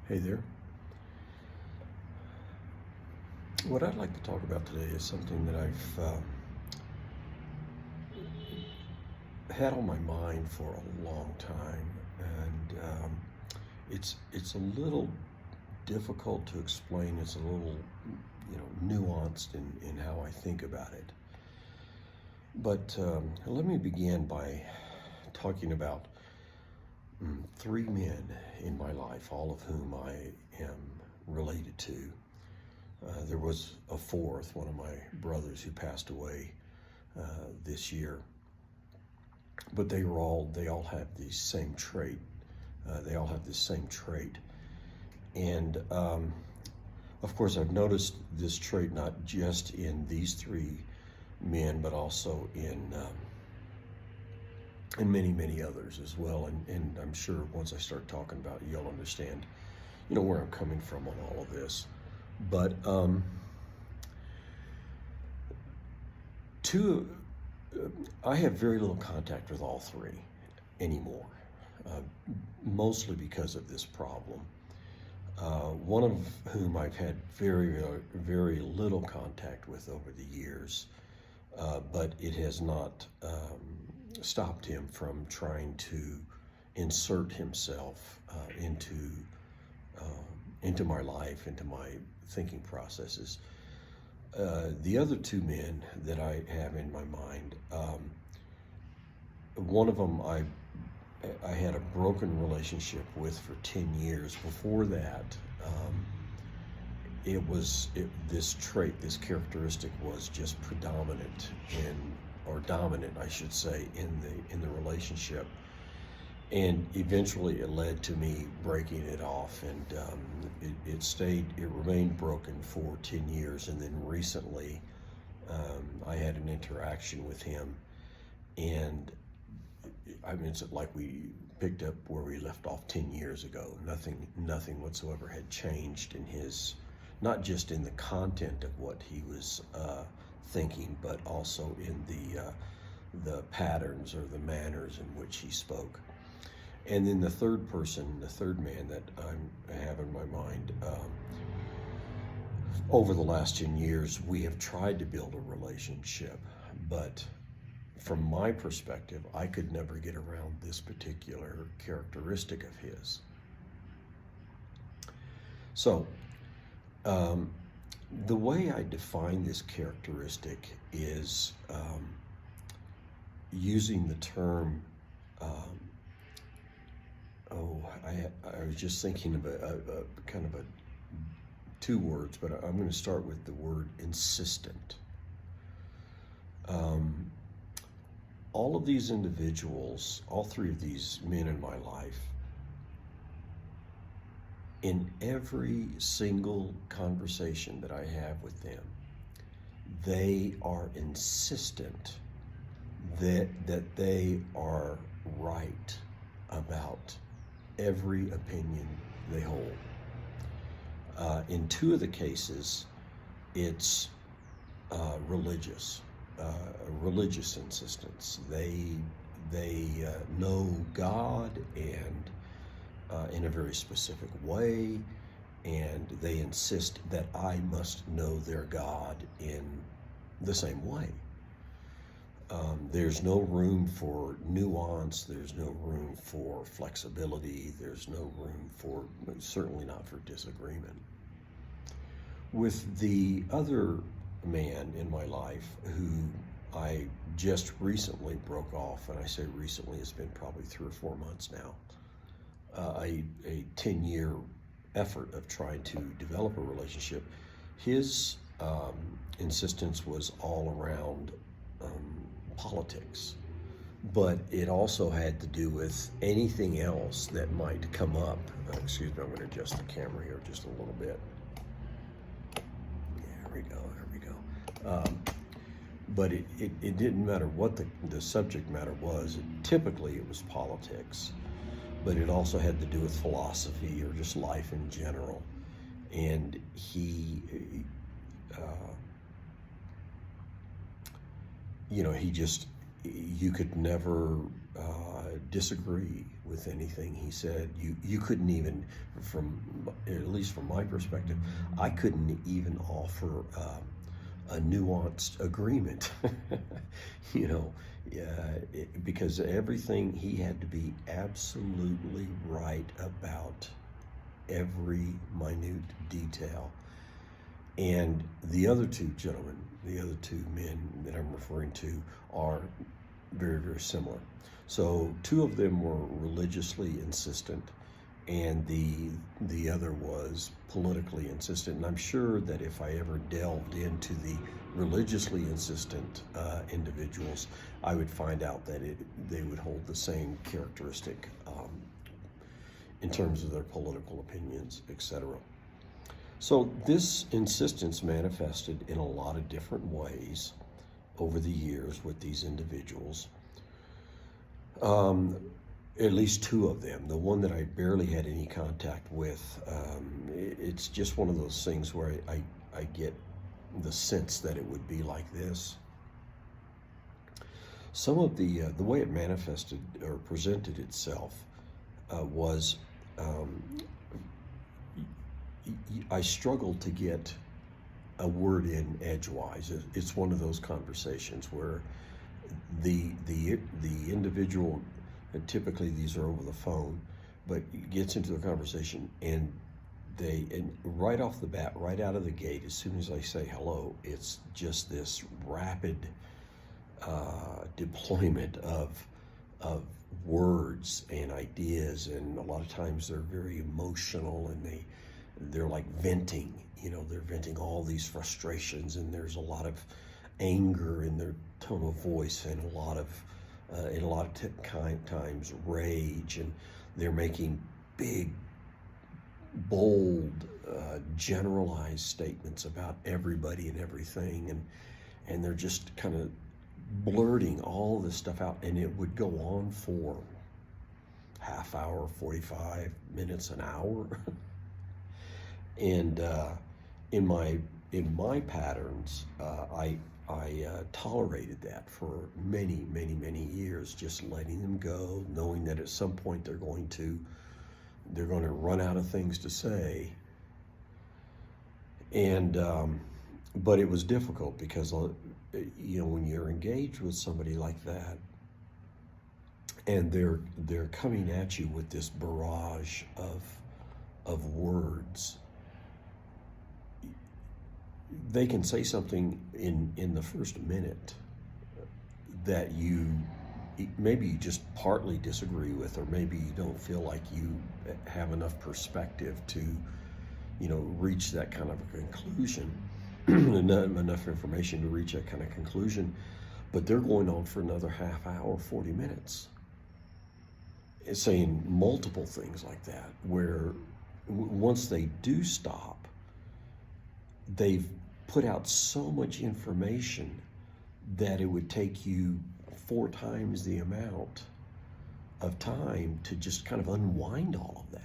Hey there. What I'd like to talk about today is something that I've had on my mind for a long time, and it's a little difficult to explain. It's a little, nuanced in how I think about it. But let me begin by talking about three men in my life, all of whom I am related to. There was a fourth, one of my brothers, who passed away this year. But they all have the same trait. They all have this same trait. And of course, I've noticed this trait not just in these three men, but also in many, many others as well. And I'm sure once I start talking about it, you'll understand, where I'm coming from on all of this. But two, I have very little contact with all three anymore, mostly because of this problem. One of whom I've had very, very little contact with over the years, but it has not stopped him from trying to insert himself into my life, into my thinking processes. The other two men that I have in my mind, one of them I had a broken relationship with for 10 years. Before that, this trait, this characteristic was just predominant dominant, I should say, in the relationship. And eventually it led to me breaking it off, and it remained broken for 10 years. And then recently, I had an interaction with him, and I mean, it's like we picked up where we left off 10 years ago. Nothing whatsoever had changed in his, not just in the content of what he was thinking, but also in the patterns or the manners in which he spoke. And then the third man that I have in my mind, over the last 10 years, we have tried to build a relationship, but from my perspective, I could never get around this particular characteristic of his. So, the way I define this characteristic is using the term, I was just thinking of a kind of two words, but I'm going to start with the word insistent. All of these individuals, all three of these men in my life, in every single conversation that I have with them, they are insistent that they are right about every opinion they hold. In two of the cases, it's religious insistence. They know God and in a very specific way, and they insist that I must know their God in the same way. There's no room for nuance, there's no room for flexibility, there's no room for, certainly not for disagreement. With the other man in my life who I just recently broke off, and I say recently, it's been probably 3 or 4 months now, a 10-year effort of trying to develop a relationship. His insistence was all around politics, but it also had to do with anything else that might come up. Excuse me, I'm going to adjust the camera here just a little bit. There we go. But it didn't matter what the subject matter was. Typically it was politics, but it also had to do with philosophy or just life in general. And he you could never disagree with anything he said. You couldn't even, from at least from my perspective, I couldn't even offer a nuanced agreement. you know, because everything he had to be absolutely right about every minute detail. And the other two gentlemen, the other two men that I'm referring to, are very, very similar. So two of them were religiously insistent, and the other was politically insistent. And I'm sure that if I ever delved into the religiously insistent individuals, I would find out that they would hold the same characteristic in terms of their political opinions, etc. So this insistence manifested in a lot of different ways over the years with these individuals. At least two of them. The one that I barely had any contact with, it's just one of those things where I get the sense that it would be like this. Some of the way it manifested or presented itself was I struggled to get a word in edgewise. It's one of those conversations where the individual, and typically these are over the phone, but gets into the conversation, and right off the bat, right out of the gate, as soon as I say hello, it's just this rapid deployment of words and ideas, and a lot of times they're very emotional, and they're like venting. They're venting all these frustrations, and there's a lot of anger in their tone of voice, and a lot of times rage, and they're making big, bold, generalized statements about everybody and everything, and they're just kind of blurting all this stuff out, and it would go on for half hour, 45 minutes, an hour. And in my patterns, I tolerated that for many, many, many years, just letting them go, knowing that at some point they're going to run out of things to say. And but it was difficult because when you're engaged with somebody like that, and they're coming at you with this barrage of words, they can say something in the first minute that maybe you just partly disagree with, or maybe you don't feel like you have enough perspective to reach that kind of a conclusion, enough information to reach that kind of conclusion. But they're going on for another half hour, 40 minutes, saying multiple things like that, where once they do stop, they've put out so much information that it would take you 4 times the amount of time to just kind of unwind all of that.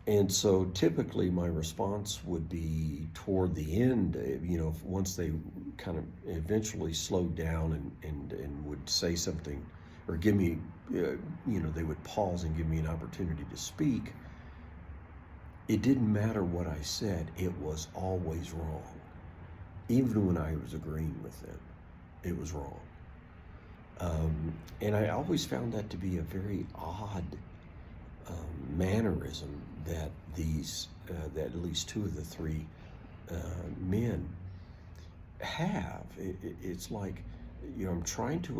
And so typically my response would be toward the end, once they kind of eventually slowed down and would say something, or give me, they would pause and give me an opportunity to speak. It didn't matter what I said, it was always wrong. Even when I was agreeing with them, it was wrong. And I always found that to be a very odd mannerism that that at least 2 of the 3 men have. It's like, I'm trying to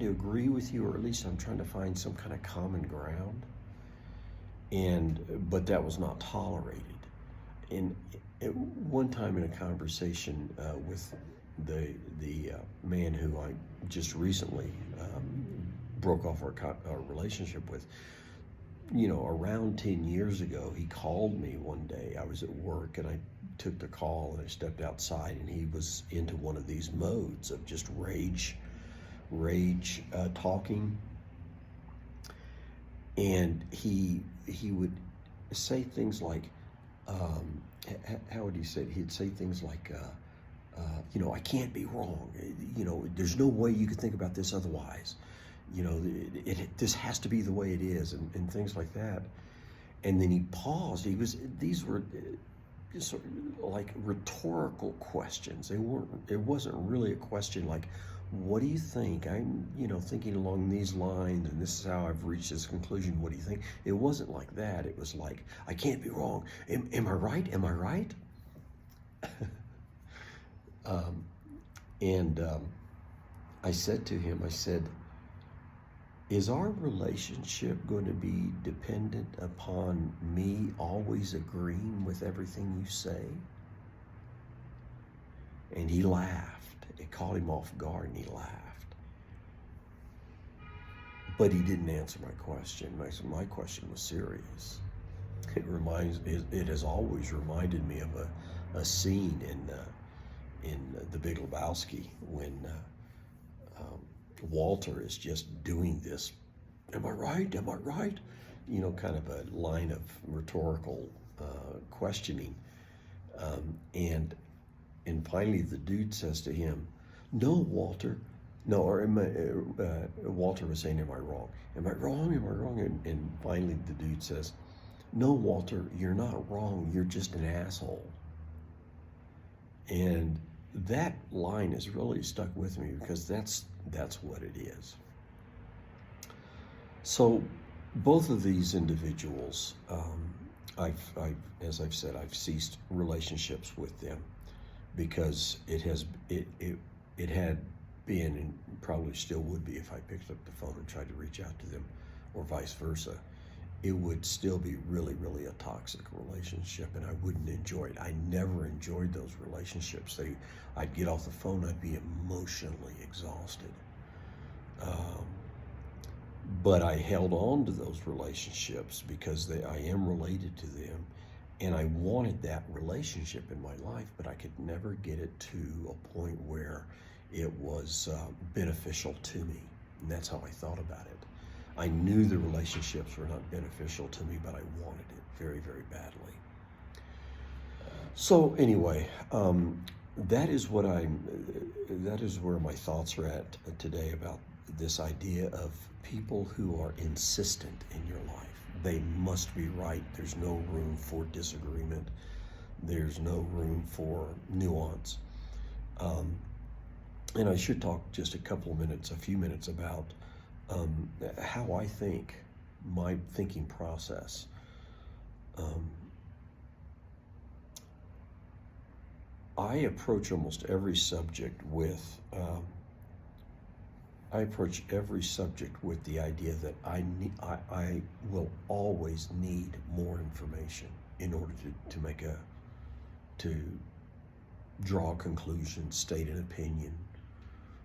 agree with you, or at least I'm trying to find some kind of common ground. But that was not tolerated. And at one time in a conversation with the man who I just recently broke off our relationship with, around 10 years ago, he called me one day. I was at work, and I took the call, and I stepped outside, and he was into one of these modes of just rage talking. And he would say things like, how would he say it? He'd say things like, I can't be wrong. There's no way you could think about this otherwise. This has to be the way it is, and things like that. And then he paused. These were sort of like rhetorical questions. It wasn't really a question like, what do you think? I'm, thinking along these lines, and this is how I've reached this conclusion. What do you think? It wasn't like that. It was like, I can't be wrong. Am I right? Am I right? And I said to him, is our relationship going to be dependent upon me always agreeing with everything you say? And he laughed. It caught him off guard, and he laughed. But he didn't answer my question. My question was serious. It has always reminded me of a scene in The Big Lebowski when Walter is just doing this, am I right? Am I right? Kind of a line of rhetorical questioning. And finally the dude says to him, no, Walter. No, or Walter was saying, am I wrong? Am I wrong? Am I wrong? And finally the dude says, no, Walter, you're not wrong. You're just an asshole. And that line has really stuck with me because that's what it is. So both of these individuals, as I've said, I've ceased relationships with them because it had been, and probably still would be if I picked up the phone and tried to reach out to them, or vice versa. It would still be really, really a toxic relationship, and I wouldn't enjoy it. I never enjoyed those relationships. I'd get off the phone, I'd be emotionally exhausted. But I held on to those relationships because I am related to them, and I wanted that relationship in my life, but I could never get it to a point where it was beneficial to me, and that's how I thought about it. I knew the relationships were not beneficial to me, but I wanted it very, very badly. So anyway, that is where my thoughts are at today about this idea of people who are insistent in your life. They must be right. There's no room for disagreement. There's no room for nuance. And I should talk just a few minutes about how I think, my thinking process. I approach almost every subject with the idea that I will always need more information in order to draw a conclusion, state an opinion,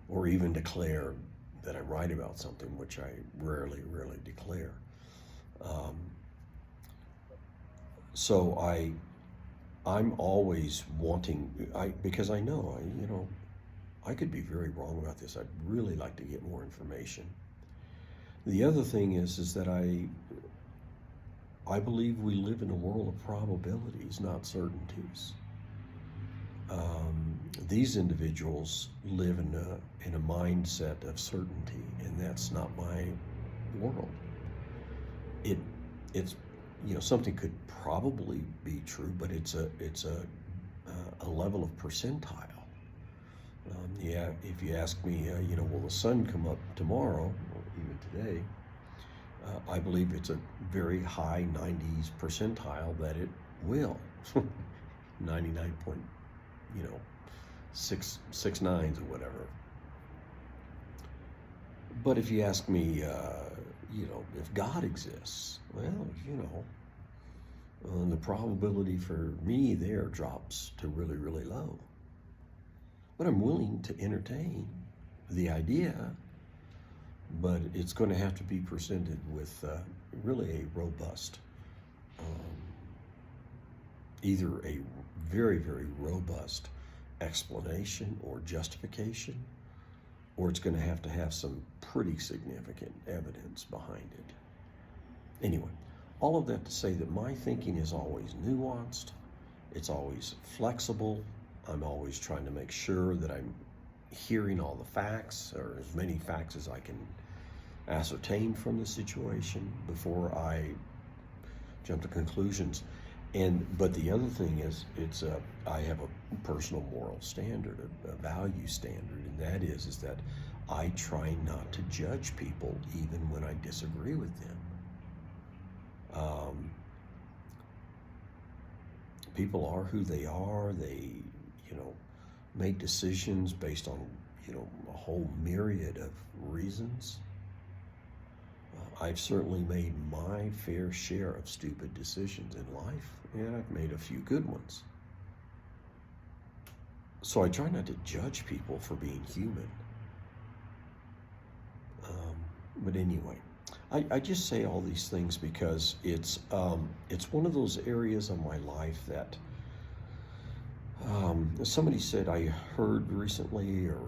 or even declare that I'm right about something, which I rarely declare. So I'm always wanting, because I know, I could be very wrong about this. I'd really like to get more information. The other thing is that I believe we live in a world of probabilities, not certainties. These individuals live in a mindset of certainty, and that's not my world. It's something could probably be true, but it's a level of percentile. If you ask me, will the sun come up tomorrow, or even today? I believe it's a very high 90s percentile that it will. 99.69 or whatever. But if you ask me, if God exists, well, the probability for me there drops to really, really low. But I'm willing to entertain the idea, but it's going to have to be presented with really a robust, either a very, very robust explanation or justification, or it's going to have some pretty significant evidence behind it. Anyway, all of that to say that my thinking is always nuanced, it's always flexible, I'm always trying to make sure that I'm hearing all the facts, or as many facts as I can ascertain from the situation before I jump to conclusions. But the other thing is, I have a personal moral standard, a value standard, and that is that I try not to judge people even when I disagree with them. People are who they are. They, make decisions based on, a whole myriad of reasons. I've certainly made my fair share of stupid decisions in life, and I've made a few good ones. So I try not to judge people for being human. But anyway, I just say all these things because it's one of those areas of my life that somebody said I heard recently or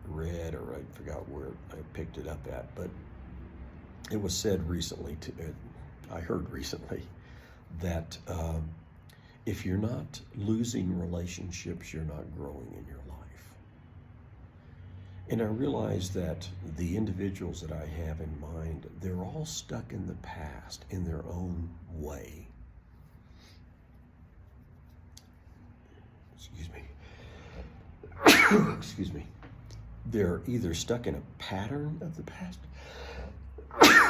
read, or I forgot where I picked it up at, but it was said recently, I heard recently, that if you're not losing relationships, you're not growing in your life. And I realize that the individuals that I have in mind, they're all stuck in the past in their own way. Excuse me. Excuse me. They're either stuck in a pattern of the past,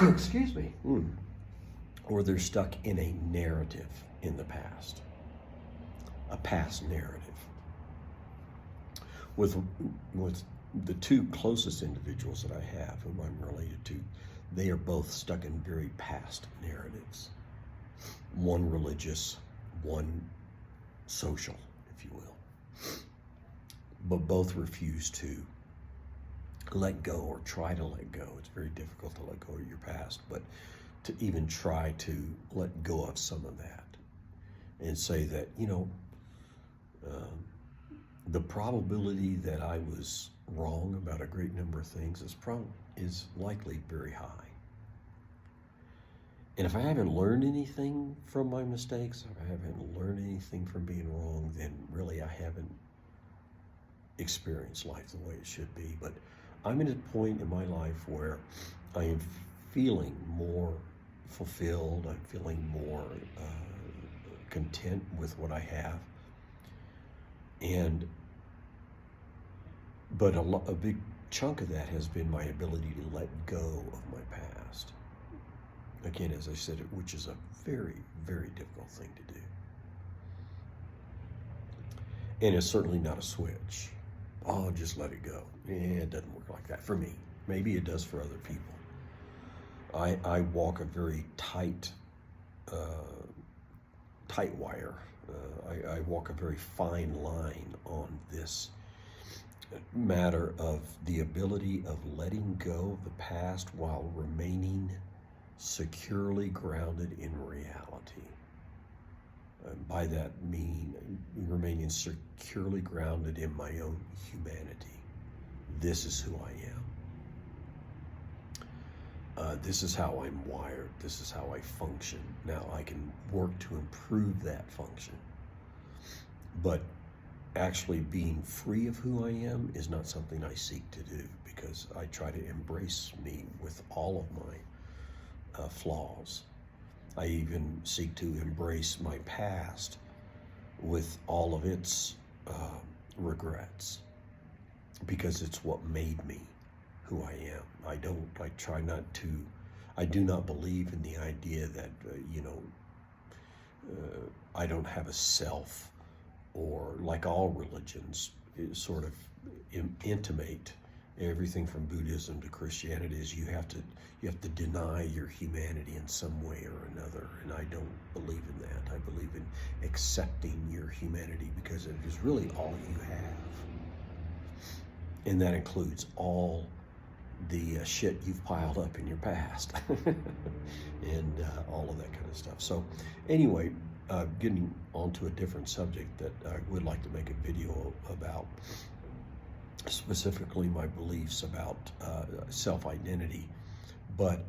excuse me, or they're stuck in a narrative in the past, a past narrative. With the two closest individuals that I have, whom I'm related to, they are both stuck in very past narratives. One religious, one social, if you will. But both refuse to let go or try to let go. It's very difficult to let go of your past, but to even try to let go of some of that and say that, the probability that I was wrong about a great number of things is likely very high. And if I haven't learned anything from my mistakes, if I haven't learned anything from being wrong, then really I haven't experienced life the way it should be. But I'm at a point in my life where I am feeling more fulfilled. I'm feeling more content with what I have. But a big chunk of that has been my ability to let go of my past. Again, as I said, which is a very, very difficult thing to do. And it's certainly not a switch. Oh, just let it go. It doesn't work like that for me. Maybe it does for other people. I walk a very tight wire. I walk a very fine line on this matter of the ability of letting go of the past while remaining securely grounded in reality. By that meaning remaining securely grounded in my own humanity. This is who I am. This is how I'm wired. This is how I function. Now I can work to improve that function. But actually being free of who I am is not something I seek to do, because I try to embrace me with all of my flaws. I even seek to embrace my past with all of its regrets, because it's what made me who I am. I do not believe in the idea that, I don't have a self, or like all religions, sort of intimate everything from Buddhism to Christianity is you have to deny your humanity in some way or another, and I don't believe in that. I believe in accepting your humanity because it is really all you have, and that includes all the shit you've piled up in your past and all of that kind of stuff. So anyway, getting onto a different subject that I would like to make a video about, specifically my beliefs about self-identity. But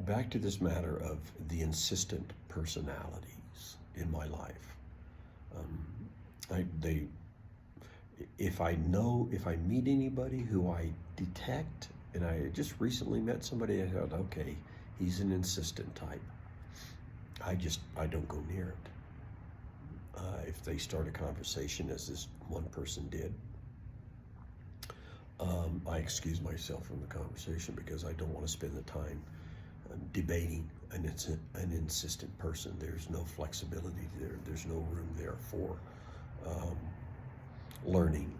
back to this matter of the insistent personalities in my life. they if I meet anybody who I detect, and I just recently met somebody, I thought, okay, he's an insistent type. I don't go near it. If they start a conversation, as this one person did, I excuse myself from the conversation because I don't want to spend the time debating an insistent person. There's no flexibility there. There's no room there for learning.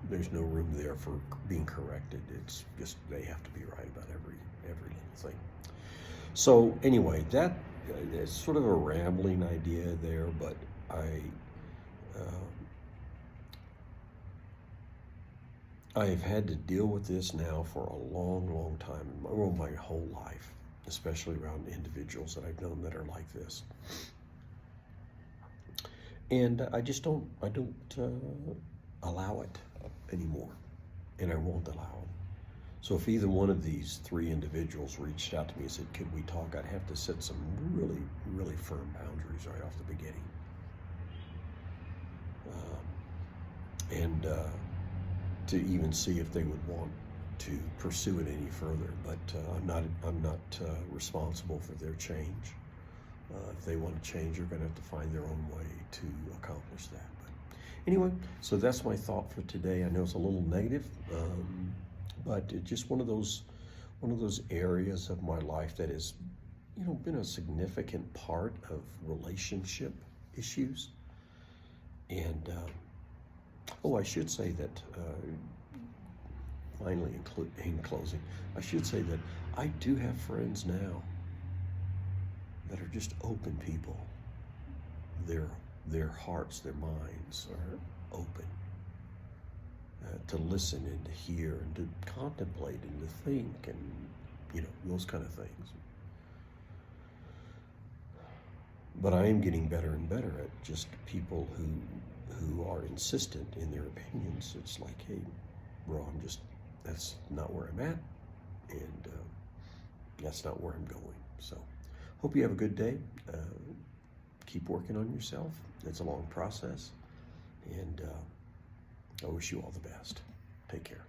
There's no room there for being corrected. It's just they have to be right about every little thing. So anyway, that it's sort of a rambling idea there, but I've had to deal with this now for a long, long time, well, my whole life, especially around individuals that I've known that are like this. And I don't allow it anymore, and I won't allow it. So if either one of these three individuals reached out to me and said, could we talk, I'd have to set some really, really firm boundaries right off the beginning. And to even see if they would want to pursue it any further. But I'm not responsible for their change. If they want to change, they're going to have to find their own way to accomplish that. But anyway, so that's my thought for today. I know it's a little negative, but it's just one of those areas of my life that has, been a significant part of relationship issues. And I should say that, finally in closing, I should say that I do have friends now that are just open people. Their hearts, their minds are open to listen and to hear and to contemplate and to think and, those kind of things. But I am getting better and better at just people who are insistent in their opinions. It's like, hey, bro, that's not where I'm at, and that's not where I'm going. So hope you have a good day. Keep working on yourself. It's a long process, and I wish you all the best. Take care.